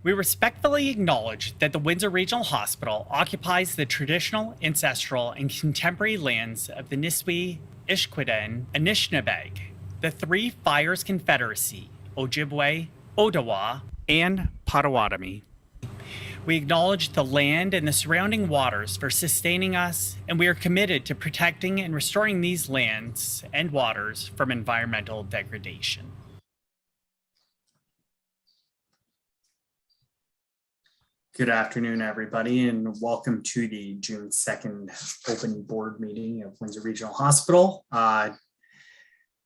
We respectfully acknowledge that the Windsor Regional Hospital occupies the traditional, ancestral, and contemporary lands of the Niswi, Ishkwiden, Anishinaabeg, the Three Fires Confederacy, Ojibwe, Odawa, and Potawatomi. We acknowledge the land and the surrounding waters for sustaining us, and we are committed to protecting and restoring these lands and waters from environmental degradation. Good afternoon, everybody, and welcome to the June 2nd open board meeting of Windsor Regional Hospital. I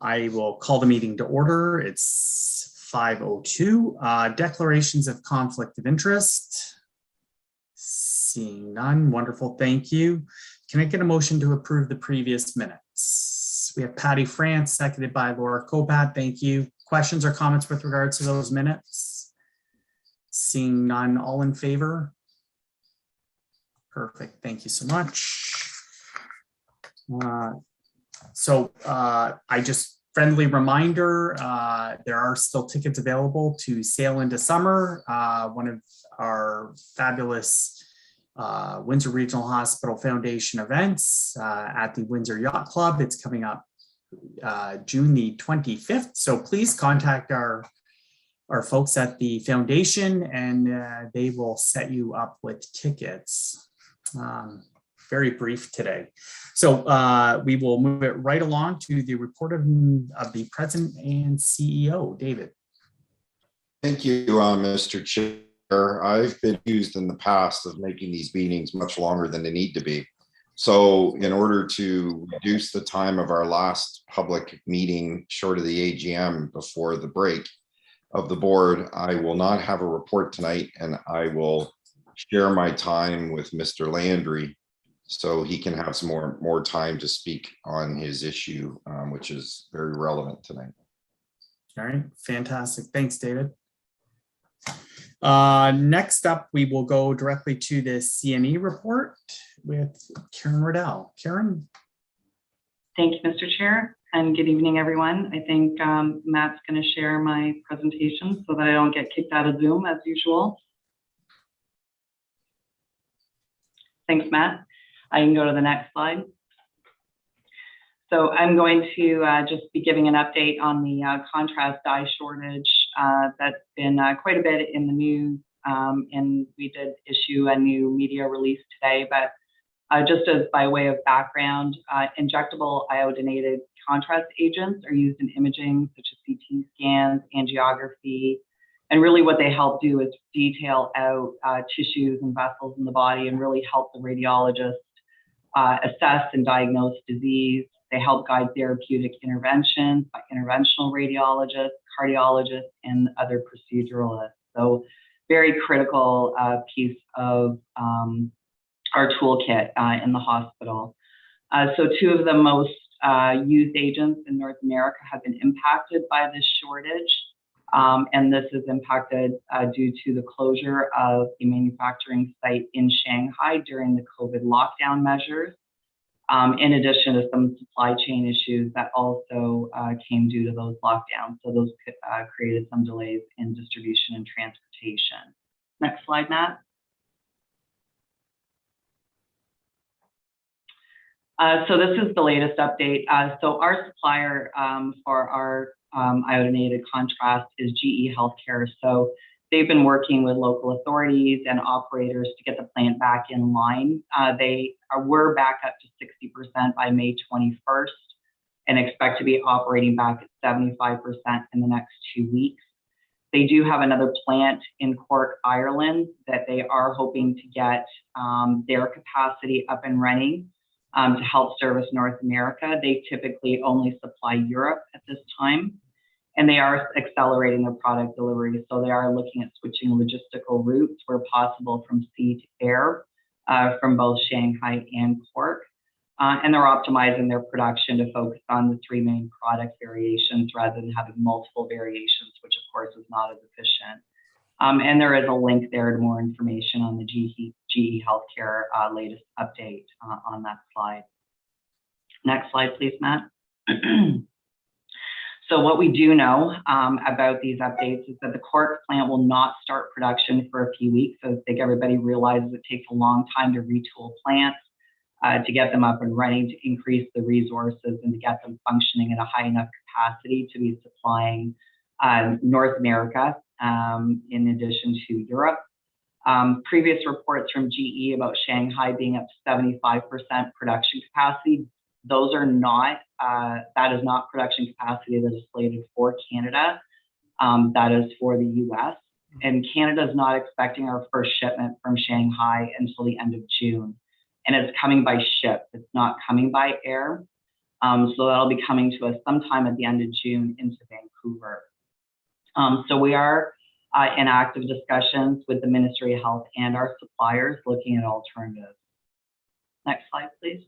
will call the meeting to order. It's 5:02. Declarations of conflict of interest. Seeing none, wonderful, thank you. Can I get a motion to approve the previous minutes? We have Patty France, seconded by Laura Copat, thank you. Questions or comments with regards to those minutes? Seeing none, all in favor? Perfect, thank you so much. I just, friendly reminder, there are still tickets available to Sail into Summer, one of our fabulous Windsor Regional Hospital Foundation events at the Windsor Yacht Club. It's coming up June the 25th, so please contact our folks at the foundation and they will set you up with tickets. Very brief today. So we will move it right along to the report of the President and CEO, David. Thank you, Mr. Chair. I've been accused in the past of making these meetings much longer than they need to be. So in order to reduce the time of our last public meeting short of the AGM before the break of the board, I will not have a report tonight, and I will share my time with Mr. Landry so he can have some more time to speak on his issue, which is very relevant tonight. All right, fantastic. Thanks, David. Next up, we will go directly to the CME report with Karen Riddell. Karen. Thank you, Mr. Chair, and good evening, everyone. I think Matt's going to share my presentation so that I don't get kicked out of Zoom as usual. Thanks, Matt. I can go to the next slide. So I'm going to just be giving an update on the contrast dye shortage that's been quite a bit in the news, and we did issue a new media release today, but just as by way of background, injectable iodinated contrast agents are used in imaging such as CT scans, angiography, and really what they help do is detail out tissues and vessels in the body and really help the radiologist assess and diagnose disease. They help guide therapeutic interventions by interventional radiologists, cardiologists, and other proceduralists. So very critical piece of our toolkit in the hospital. So two of the most used agents in North America have been impacted by this shortage. And this is impacted due to the closure of a manufacturing site in Shanghai during the COVID lockdown measures, in addition to some supply chain issues that also came due to those lockdowns. So those created some delays in distribution and transportation. Next slide, Matt. So this is the latest update. So our supplier for our iodinated contrast is GE Healthcare. So they've been working with local authorities and operators to get the plant back in line. They were back up to 60% by May 21st and expect to be operating back at 75% in the next 2 weeks. They do have another plant in Cork, Ireland that they are hoping to get their capacity up and running to help service North America. They typically only supply Europe at this time, and they are accelerating their product delivery. So they are looking at switching logistical routes where possible from sea to air from both Shanghai and Cork. And they're optimizing their production to focus on the three main product variations rather than having multiple variations, which of course is not as efficient. And there is a link there to more information on the GE Healthcare latest update on that slide. Next slide, please, Matt. So what we do know about these updates is that the Cork plant will not start production for a few weeks. So I think everybody realizes it takes a long time to retool plants, to get them up and running, to increase the resources and to get them functioning at a high enough capacity to be supplying North America in addition to Europe. Previous reports from GE about Shanghai being up to 75% production capacity, those are not, that is not production capacity that is slated for Canada. That is for the US. And Canada is not expecting our first shipment from Shanghai until the end of June. And it's coming by ship, it's not coming by air. So that'll be coming to us sometime at the end of June into Vancouver. So we are in active discussions with the Ministry of Health and our suppliers looking at alternatives. Next slide, please.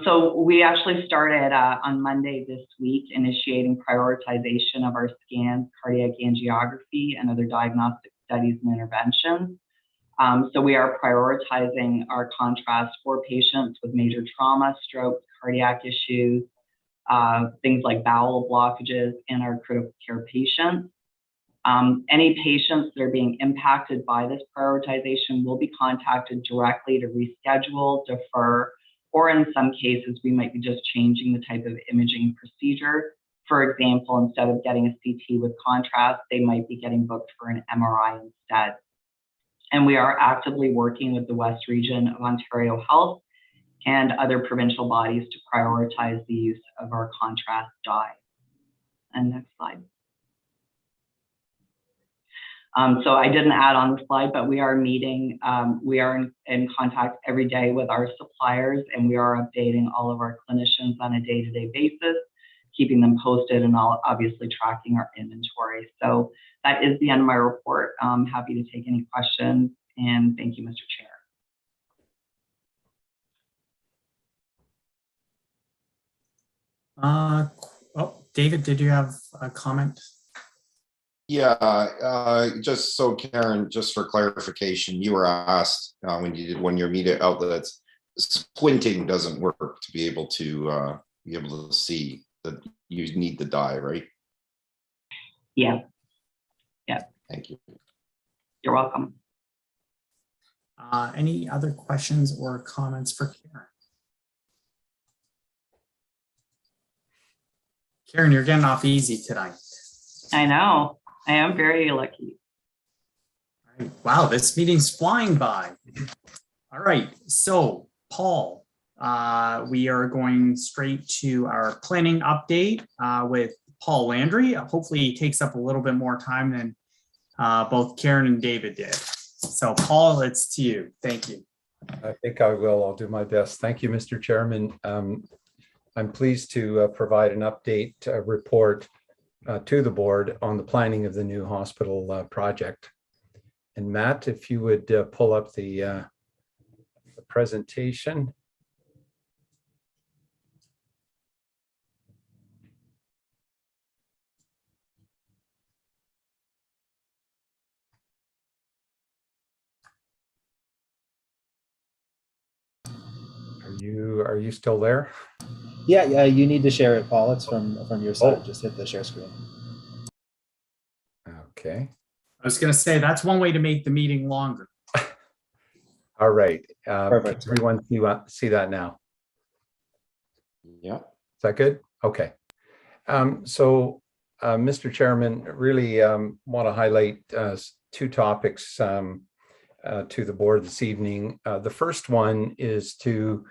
So we actually started on Monday this week initiating prioritization of our scans, cardiac angiography, and other diagnostic studies and interventions. So we are prioritizing our contrast for patients with major trauma, stroke, cardiac issues, things like bowel blockages, and our critical care patients. Any patients that are being impacted by this prioritization will be contacted directly to reschedule, defer, or in some cases, we might be just changing the type of imaging procedure. For example, instead of getting a CT with contrast, they might be getting booked for an MRI instead. And we are actively working with the West Region of Ontario Health and other provincial bodies to prioritize the use of our contrast dye. And next slide. So I didn't add on the slide, but we are meeting, we are in contact every day with our suppliers, and we are updating all of our clinicians on a day-to-day basis, keeping them posted and obviously tracking our inventory. So that is the end of my report. I'm happy to take any questions, and thank you, Mr. Chair. Oh, David, did you have a comment? Yeah, just so Karen, just for clarification, you were asked when your media outlets, squinting doesn't work to be able to see that you need the dye, right? Yeah. Yeah. Thank you. You're welcome. Any other questions or comments for Karen? Karen, you're getting off easy tonight. I know. I am very lucky. All right. Wow, this meeting's flying by. All right, so Paul, we are going straight to our planning update with Paul Landry. Hopefully he takes up a little bit more time than both Karen and David did. So Paul, it's to you. Thank you. I think I will. I'll do my best. Thank you, Mr. Chairman. I'm pleased to provide an update report to the board on the planning of the new hospital project. And Matt, if you would pull up the presentation. Are you still there? Yeah, you need to share it, Paul. It's from your side. Oh. Just hit the share screen. Okay. I was going to say that's one way to make the meeting longer. All right. Perfect. Can everyone see that now? Yeah. Is that good? Okay. So, Mr. Chairman, really want to highlight two topics to the board this evening. The first one is to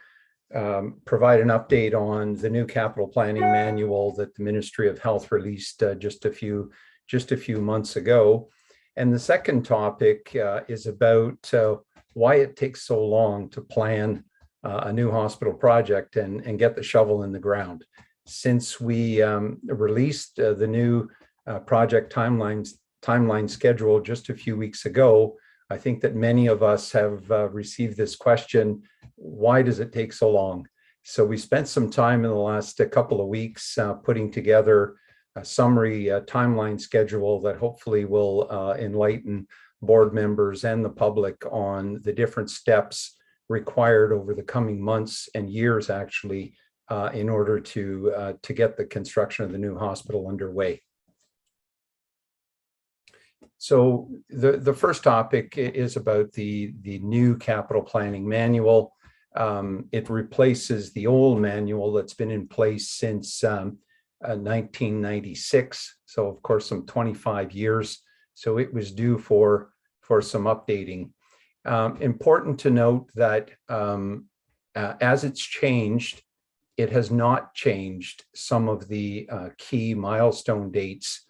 provide an update on the new capital planning manual that the Ministry of Health released just a few months ago. And the second topic is about why it takes so long to plan a new hospital project and get the shovel in the ground. Since we released the new project timeline schedule just a few weeks ago, I think that many of us have received this question, why does it take so long? So we spent some time in the last couple of weeks putting together a summary timeline schedule that hopefully will enlighten board members and the public on the different steps required over the coming months and years, actually, in order to get the construction of the new hospital underway. So the first topic is about the new capital planning manual. It replaces the old manual that's been in place since 1996. So of course, some 25 years. So it was due for some updating. Important to note that as it's changed, it has not changed some of the key milestone dates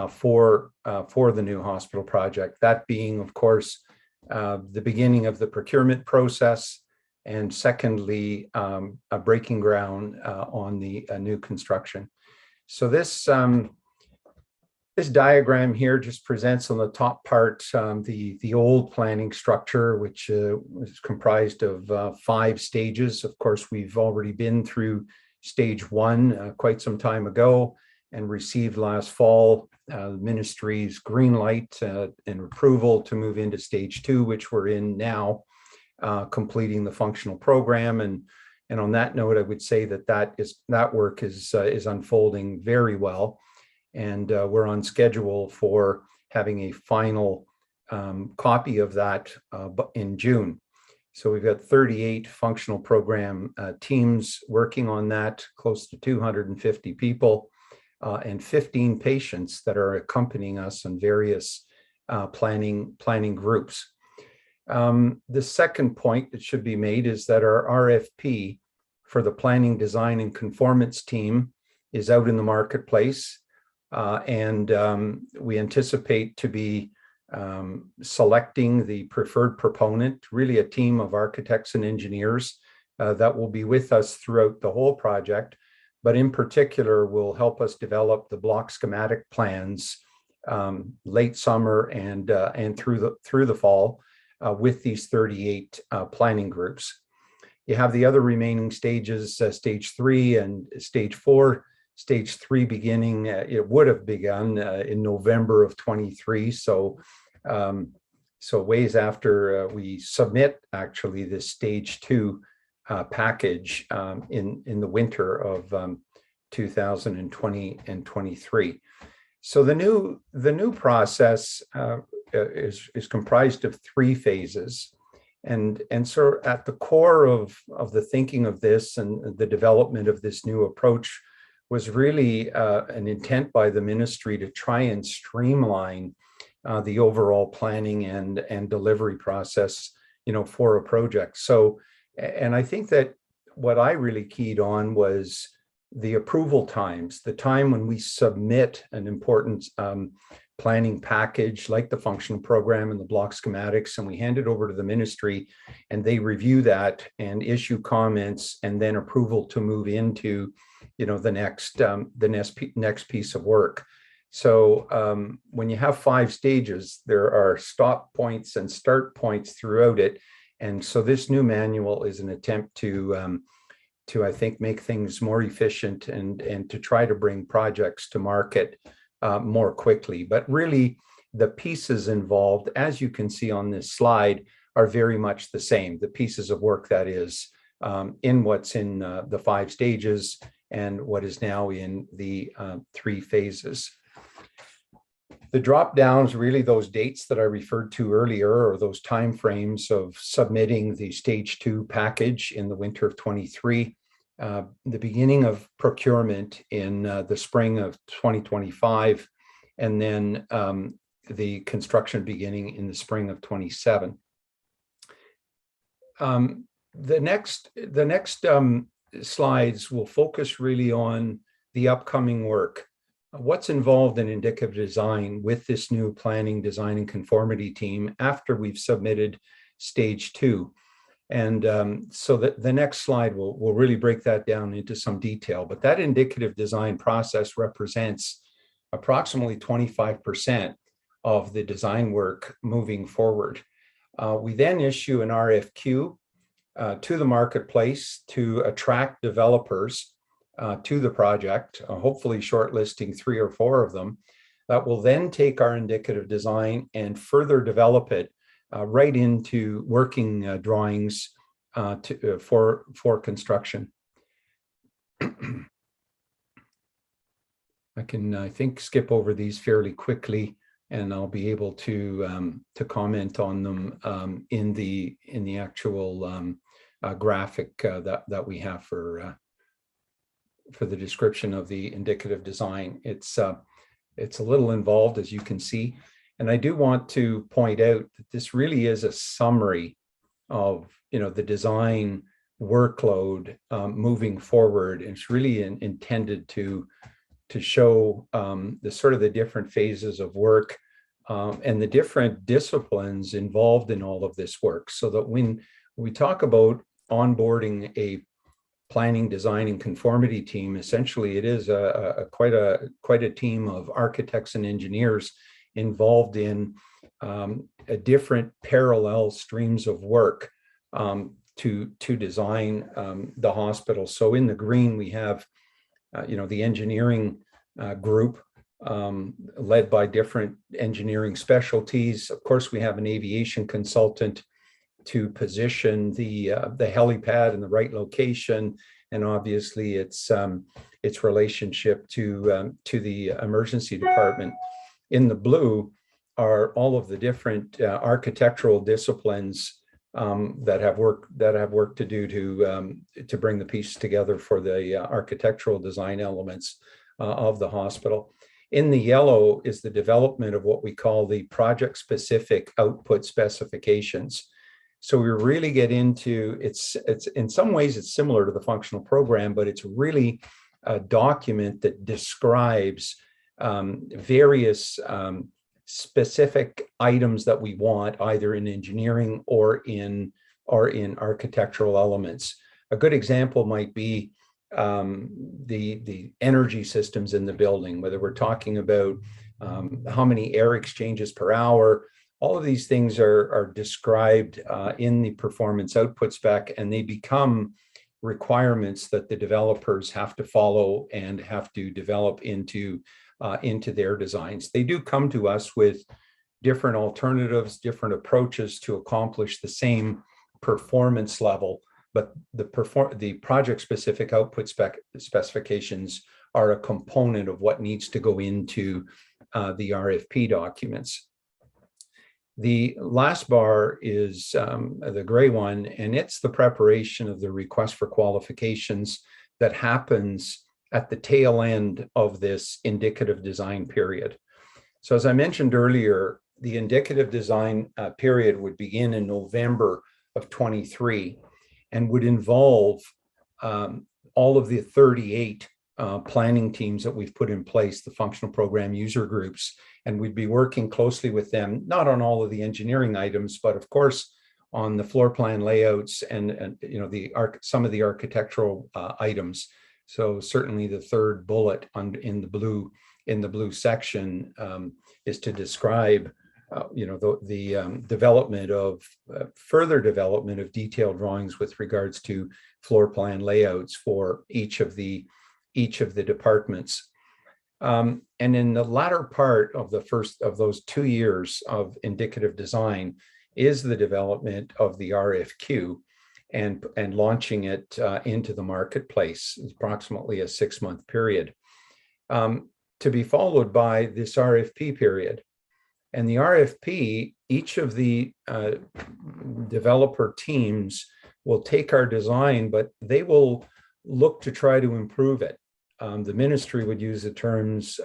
for the new hospital project. That being, of course, the beginning of the procurement process, and secondly, a breaking ground on the new construction. So this diagram here just presents on the top part the old planning structure, which was comprised of 5 stages. Of course, we've already been through stage 1 quite some time ago and received last fall the ministry's green light and approval to move into stage 2, which we're in now, completing the functional program. And on that note, I would say that work is unfolding very well. And we're on schedule for having a final copy of that in June. So we've got 38 functional program teams working on that, close to 250 people, and 15 patients that are accompanying us in various planning groups. The second point that should be made is that our RFP for the planning, design, and conformance team is out in the marketplace. And we anticipate to be selecting the preferred proponent, really a team of architects and engineers that will be with us throughout the whole project, but in particular will help us develop the block schematic plans late summer and through the fall with these 38 planning groups. You have the other remaining stages, stage 3 and stage 4. Stage 3 beginning, it would have begun in November of 23. So ways after we submit actually this stage 2 package in the winter of 2020 and 23. So the new process is comprised of 3 phases. And so at the core of the thinking of this and the development of this new approach was really an intent by the ministry to try and streamline the overall planning and delivery process, for a project. So, and I think that what I really keyed on was the approval times, the time when we submit an important planning package like the functional program and the block schematics, and we hand it over to the ministry and they review that and issue comments and then approval to move into the next piece of work. So when you have 5 stages, there are stop points and start points throughout it. And so this new manual is an attempt to I think, make things more efficient and to try to bring projects to market more quickly. But really, the pieces involved, as you can see on this slide, are very much the same. The pieces of work that is in what's in the 5 stages and what is now in the 3 phases. The drop downs, really those dates that I referred to earlier, or those timeframes of submitting the stage 2 package in the winter of 23, the beginning of procurement in the spring of 2025, and then the construction beginning in the spring of 27. The next slides will focus really on the upcoming work. What's involved in indicative design with this new planning, design, and conformity team after we've submitted stage 2. And so the next slide will really break that down into some detail. But that indicative design process represents approximately 25% of the design work moving forward. We then issue an RFQ to the marketplace to attract developers to the project, hopefully shortlisting 3 or 4 of them, that will then take our indicative design and further develop it right into working drawings for construction. I can, I think, skip over these fairly quickly, and I'll be able to comment on them in the actual graphic that we have for the description of the indicative design. It's a little involved, as you can see, and I do want to point out that this really is a summary of the design workload moving forward. It's really intended to show the sort of the different phases of work and the different disciplines involved in all of this work, so that when we talk about onboarding a planning, design, and conformity team, essentially it is quite a team of architects and engineers involved in different parallel streams of work to design the hospital. So in the green we have the engineering group led by different engineering specialties. Of course, we have an aviation consultant to position the helipad in the right location, and obviously its relationship to the emergency department. In the blue are all of the different architectural disciplines that have work to do to bring the piece together for the architectural design elements of the hospital. In the yellow is the development of what we call the project-specific output specifications. So we really get into it's in some ways it's similar to the functional program, but it's really a document that describes various specific items that we want either in engineering or in architectural elements. A good example might be the energy systems in the building, whether we're talking about how many air exchanges per hour. All of these things are described in the performance output spec, and they become requirements that the developers have to follow and have to develop into their designs. They do come to us with different alternatives, different approaches to accomplish the same performance level, but the project-specific output specifications are a component of what needs to go into the RFP documents. The last bar is the gray one, and it's the preparation of the request for qualifications that happens at the tail end of this indicative design period. So as I mentioned earlier, the indicative design period would begin in November of 23 and would involve all of the 38 planning teams that we've put in place, the functional program user groups, and we'd be working closely with them, not on all of the engineering items, but of course on the floor plan layouts and some of the architectural items. So certainly the third bullet in the blue section is to describe the development of further development of detailed drawings with regards to floor plan layouts for each of the departments. And in the latter part of the first of those 2 years of indicative design is the development of the RFQ and launching it into the marketplace. It's approximately a 6-month period to be followed by this RFP period. And the RFP, each of the developer teams will take our design, but they will look to try to improve it. The ministry would use the terms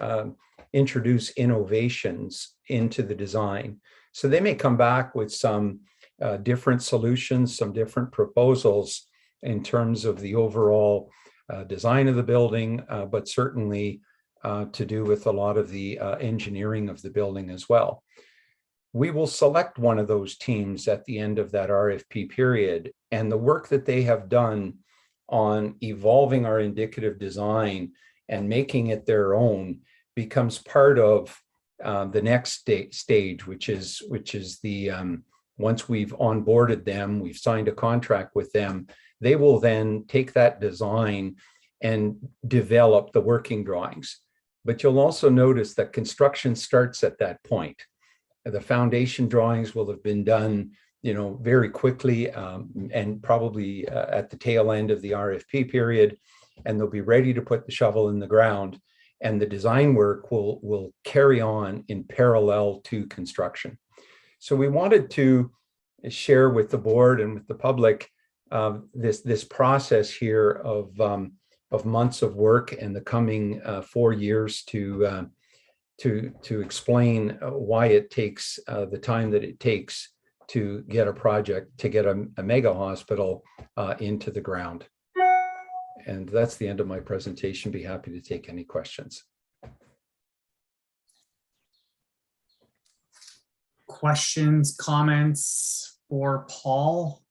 introduce innovations into the design. So they may come back with some different solutions, some different proposals in terms of the overall design of the building, but certainly to do with a lot of the engineering of the building as well. We will select one of those teams at the end of that RFP period, and the work that they have done on evolving our indicative design and making it their own becomes part of the next stage, which is the once we've onboarded them, we've signed a contract with them, they will then take that design and develop the working drawings. But you'll also notice that construction starts at that point. The foundation drawings will have been done very quickly and probably at the tail end of the RFP period, and they'll be ready to put the shovel in the ground, and the design work will carry on in parallel to construction. So we wanted to share with the board and with the public this process here of months of work and the coming 4 years to explain why it takes the time that it takes to get a project, to get a mega hospital into the ground. And that's the end of my presentation. Be happy to take any questions. Questions, comments for Paul?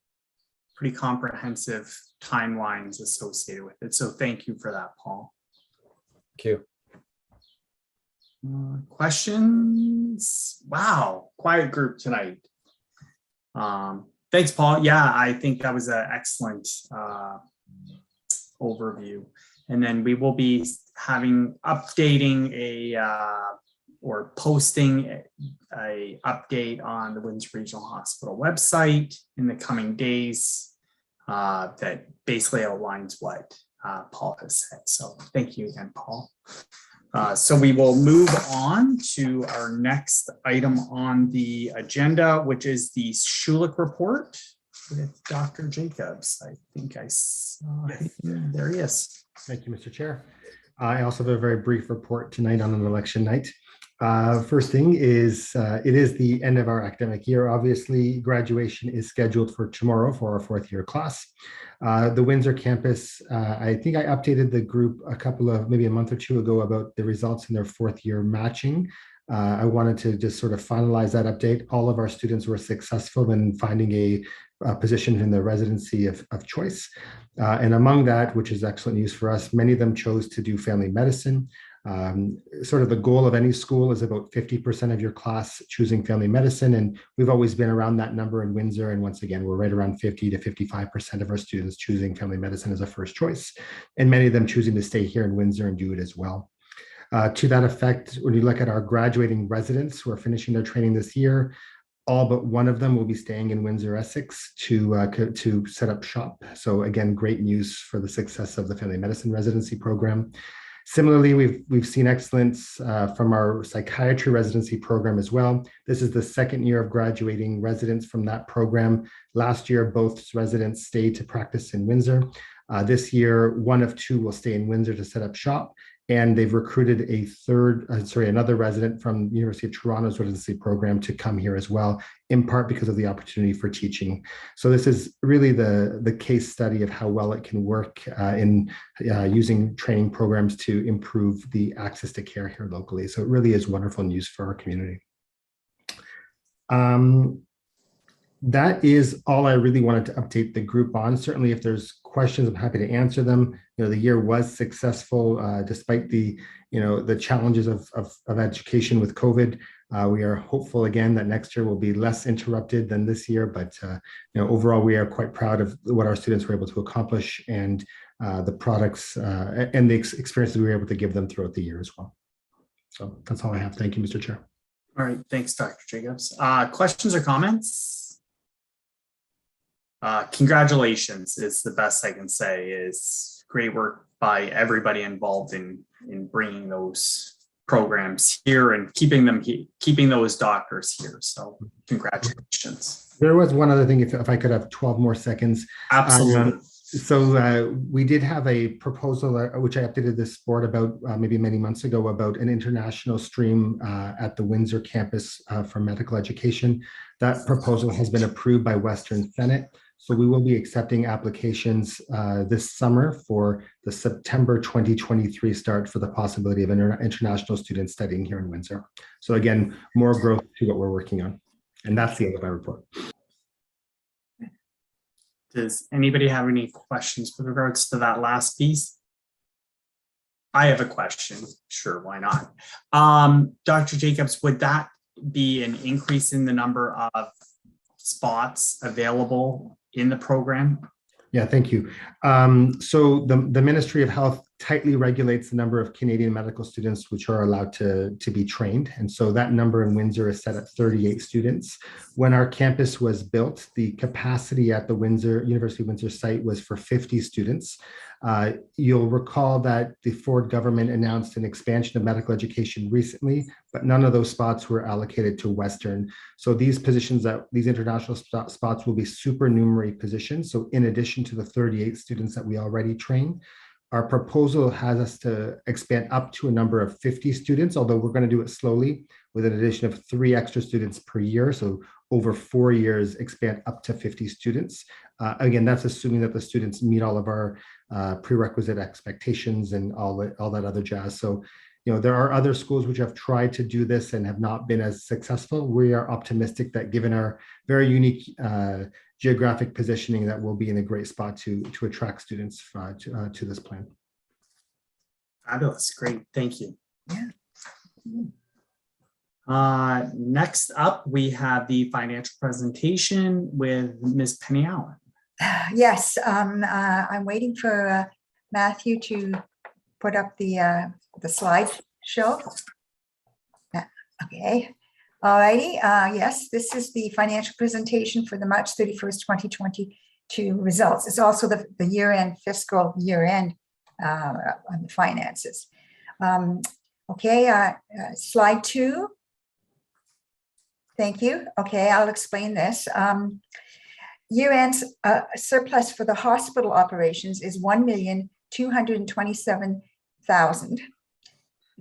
Pretty comprehensive timelines associated with it. So thank you for that, Paul. Thank you. Questions? Wow, quiet group tonight. Thanks, Paul. Yeah, I think that was an excellent overview. And then we will be updating or posting a update on the Windsor Regional Hospital website in the coming days that basically outlines what Paul has said. So thank you again, Paul. So we will move on to our next item on the agenda, which is the Schulich report with Dr. Jacobs. I think I saw him. There he is. Thank you, Mr. Chair. I also have a very brief report tonight on an election night. First thing is, it is the end of our academic year. Obviously, graduation is scheduled for tomorrow for our fourth year class. The Windsor campus, I think I updated the group maybe a month or two ago about the results in their fourth year matching. I wanted to just sort of finalize that update. All of our students were successful in finding a position in the residency of choice. And among that, which is excellent news for us, many of them chose to do family medicine. Sort of the goal of any school is about 50% of your class choosing family medicine. And we've always been around that number in Windsor. And once again, we're right around 50 to 55% of our students choosing family medicine as a first choice. And many of them choosing to stay here in Windsor and do it as well. To that effect, when you look at our graduating residents who are finishing their training this year, all but one of them will be staying in Windsor, Essex to set up shop. So again, great news for the success of the family medicine residency program. Similarly, we've seen excellence from our psychiatry residency program as well. This is the second year of graduating residents from that program. Last year, both residents stayed to practice in Windsor. This year, one of two will stay in Windsor to set up shop. And they've recruited another resident from the University of Toronto's residency program to come here as well, in part because of the opportunity for teaching. So this is really the case study of how well it can work in using training programs to improve the access to care here locally. So it really is wonderful news for our community. That is all I really wanted to update the group on. Certainly, if there's questions, I'm happy to answer them. The year was successful despite the challenges of education with COVID. We are hopeful again that next year will be less interrupted than this year. But overall, we are quite proud of what our students were able to accomplish and the products and the experiences we were able to give them throughout the year as well. So that's all I have. Thank you, Mr. Chair. All right, thanks, Dr. Jacobs. Questions or comments? Congratulations is the best I can say. Is great work by everybody involved in bringing those programs here and keeping those doctors here. So congratulations. There was one other thing, if I could have 12 more seconds. Absolutely. So we did have a proposal, which I updated this board about maybe many months ago, about an international stream at the Windsor campus for medical education. That proposal has been approved by Western Senate. So we will be accepting applications this summer for the September 2023 start for the possibility of international students studying here in Windsor. So again, more growth to what we're working on. And that's the end of my report. Does anybody have any questions with regards to that last piece? I have a question. Sure, why not? Dr. Jacobs, would that be an increase in the number of spots available in the program? Yeah, thank you. So the Ministry of Health tightly regulates the number of Canadian medical students which are allowed to be trained. And so that number in Windsor is set at 38 students. When our campus was built, the capacity at the University of Windsor site was for 50 students. You'll recall that the Ford government announced an expansion of medical education recently, but none of those spots were allocated to Western. So these international spots will be supernumerary positions. So in addition to the 38 students that we already train, our proposal has us to expand up to a number of 50 students, although we're going to do it slowly with an addition of 3 extra students per year. So over 4 years, expand up to 50 students. Again, that's assuming that the students meet all of our prerequisite expectations and all that other jazz. So, there are other schools which have tried to do this and have not been as successful. We are optimistic that given our very unique geographic positioning, that we'll be in a great spot to attract students to this plan. Fabulous, great, thank you. Yeah. Next up, we have the financial presentation with Ms. Penny Allen. Yes, I'm waiting for Matthew to put up the slideshow. Okay. All righty. Yes, this is the financial presentation for the March 31st, 2022 results. It's also the year-end, fiscal year-end on the finances. Okay, slide 2. Thank you. Okay, I'll explain this. Year-end surplus for the hospital operations is $1,227,000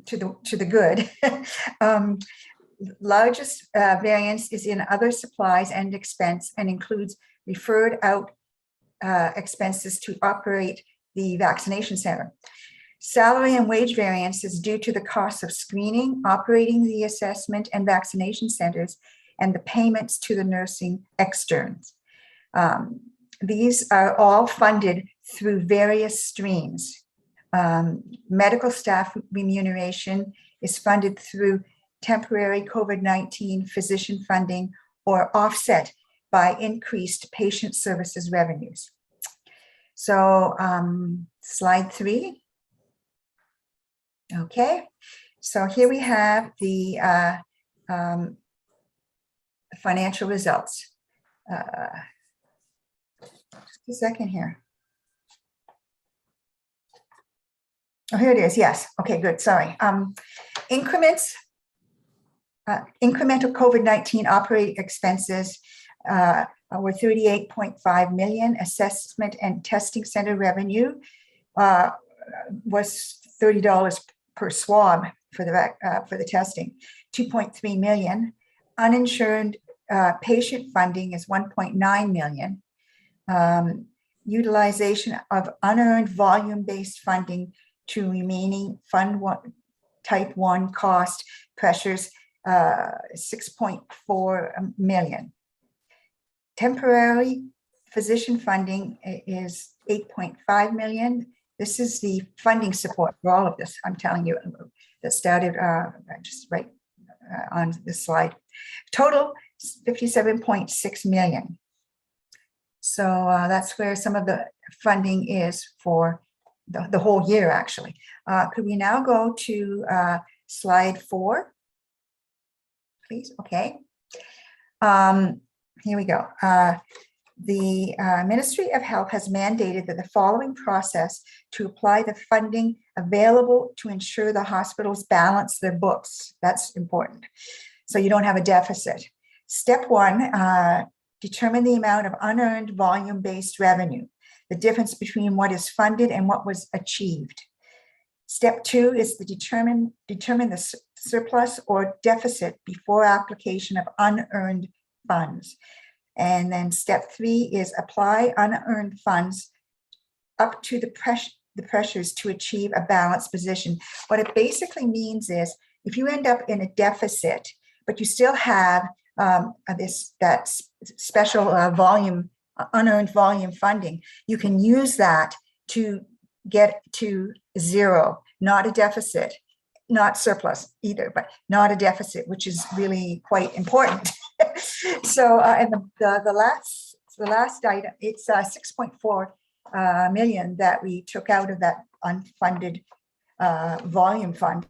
to the good. Largest variance is in other supplies and expense and includes referred out expenses to operate the vaccination center. Salary and wage variance is due to the cost of screening, operating the assessment and vaccination centers, and the payments to the nursing externs. These are all funded through various streams. Medical staff remuneration is funded through temporary COVID-19 physician funding or offset by increased patient services revenues. So slide 3. Okay, so here we have the financial results. Just a second here. Oh, here it is. Yes. Okay, good. Sorry. Incremental COVID-19 operating expenses were $38.5 million. Assessment and testing center revenue was $30 per swab for the testing. 2.3 million. Uninsured patient funding is 1.9 million. Utilization of unearned volume-based funding to remaining Fund 1 Type 1 cost pressures, 6.4 million. Temporary physician funding is 8.5 million. This is the funding support for all of this, I'm telling you, that started just right on this slide. Total 57.6 million. So that's where some of the funding is for the whole year, actually. Could we now go to slide 4, please? Okay. Here we go. The Ministry of Health has mandated that the following process to apply the funding available to ensure the hospitals balance their books. That's important. So you don't have a deficit. Step 1, determine the amount of unearned volume-based revenue, the difference between what is funded and what was achieved. Step 2 is to determine the surplus or deficit before application of unearned funds. And then step 3 is apply unearned funds up to the pressures to achieve a balanced position. What it basically means is if you end up in a deficit, but you still have that special unearned volume funding, you can use that to get to 0, not a deficit, not surplus either, but not a deficit, which is really quite important. So, and the last item, it's 6.4 million that we took out of that unfunded volume fund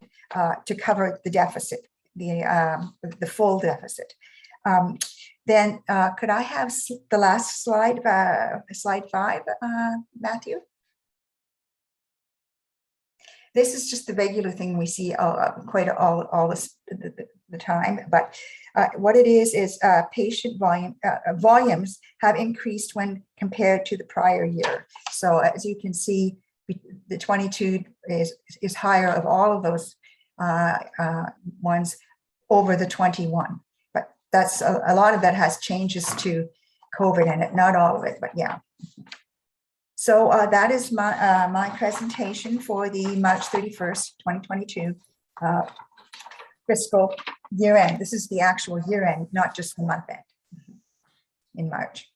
to cover the deficit, the full deficit. Then could I have the last slide, slide 5, Matthew? This is just the regular thing we see quite all the time, but what it is patient volumes have increased when compared to the prior year. So as you can see, the 22 is higher of all of those ones over the 21. But that's a lot of that has changes to COVID in it, not all of it, but yeah. So that is my presentation for the March 31st, 2022 fiscal year end. This is the actual year end, not just the month end in March.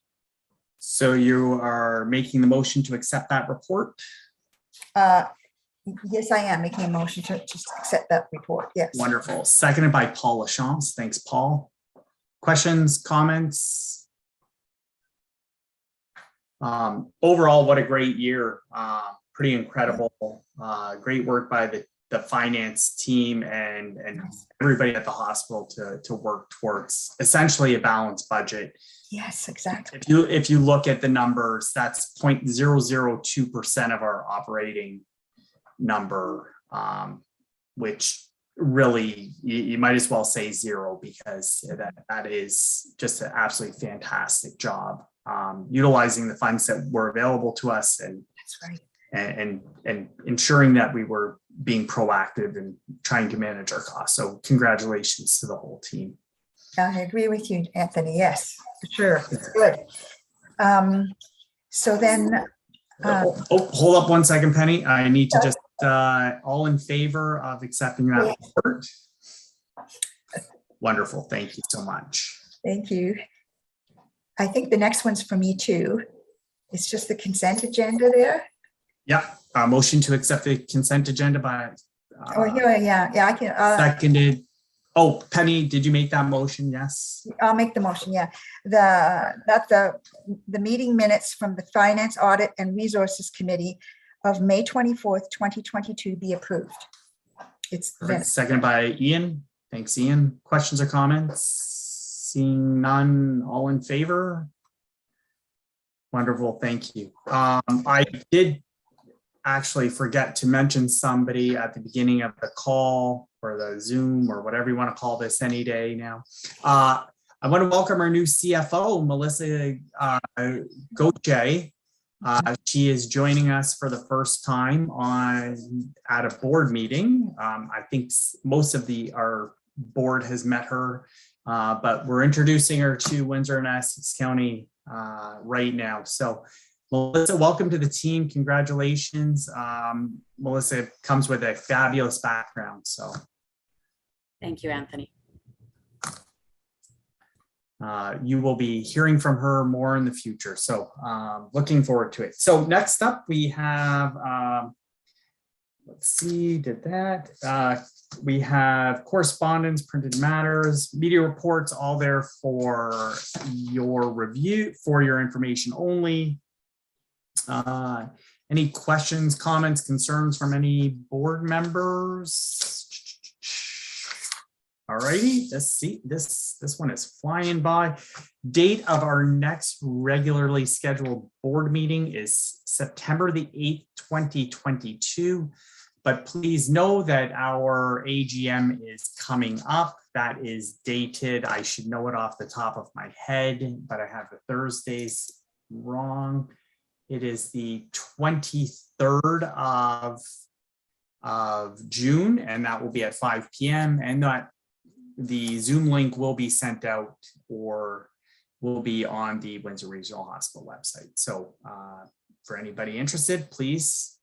So you are making the motion to accept that report? Yes, I am making a motion to just accept that report. Yes. Wonderful. Seconded by Paul Lachance. Thanks, Paul. Questions, comments? Overall, what a great year. Pretty incredible. Great work by the finance team and everybody at the hospital to work towards essentially a balanced budget. Yes, exactly. If you look at the numbers, that's 0.002% of our operating number, which really you might as well say zero, because that is just an absolutely fantastic job. Utilizing the funds that were available to us, and that's right, and ensuring that we were being proactive and trying to manage our costs. So congratulations to the whole team. I agree with you, Anthony. Yes, for sure. It's good. So then hold up one second, Penny. I need to just all in favor of accepting that report. Wonderful. Thank you so much. Thank you. I think the next one's for me too. It's just the consent agenda there. Yeah. Motion to accept the consent agenda by. Yeah. I can. Seconded. Oh, Penny, did you make that motion? Yes. I'll make the motion. Yeah. The meeting minutes from the Finance, Audit, and Resources Committee of May 24th, 2022 be approved. It's seconded by Ian. Thanks, Ian. Questions or comments? Seeing none, all in favor? Wonderful, thank you. I did actually forget to mention somebody at the beginning of the call, or the Zoom, or whatever you want to call this any day now. I want to welcome our new CFO, Melissa Gauthier. She is joining us for the first time at a board meeting. I think most of our board has met her, but we're introducing her to Windsor and Essex County right now. So Melissa, welcome to the team. Congratulations. Melissa comes with a fabulous background. So thank you, Anthony. You will be hearing from her more in the future. So looking forward to it. So next up we have, let's see, we have correspondence, printed matters, media reports, all there for your review, for your information only. Any questions, comments, concerns from any board members? All righty, let's see, this one is flying by. Date of our next regularly scheduled board meeting is September the 8th, 2022. But please know that our AGM is coming up. That is dated, I should know it off the top of my head, but I have the Thursdays wrong. It is the 23rd of June, and that will be at 5 p.m. and that the Zoom link will be sent out or will be on the Windsor Regional Hospital website. So for anybody interested, please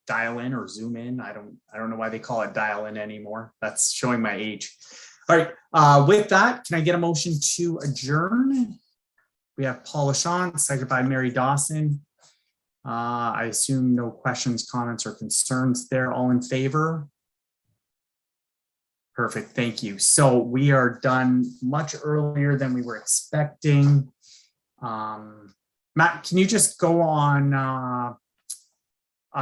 dial in or Zoom in. I don't know why they call it dial in anymore. That's showing my age. All right. With that, can I get a motion to adjourn? We have Paul Lachance, seconded by Mary Dawson. I assume no questions, comments, or concerns there. All in favor? Perfect. Thank you. So we are done much earlier than we were expecting. Matt, can you just go on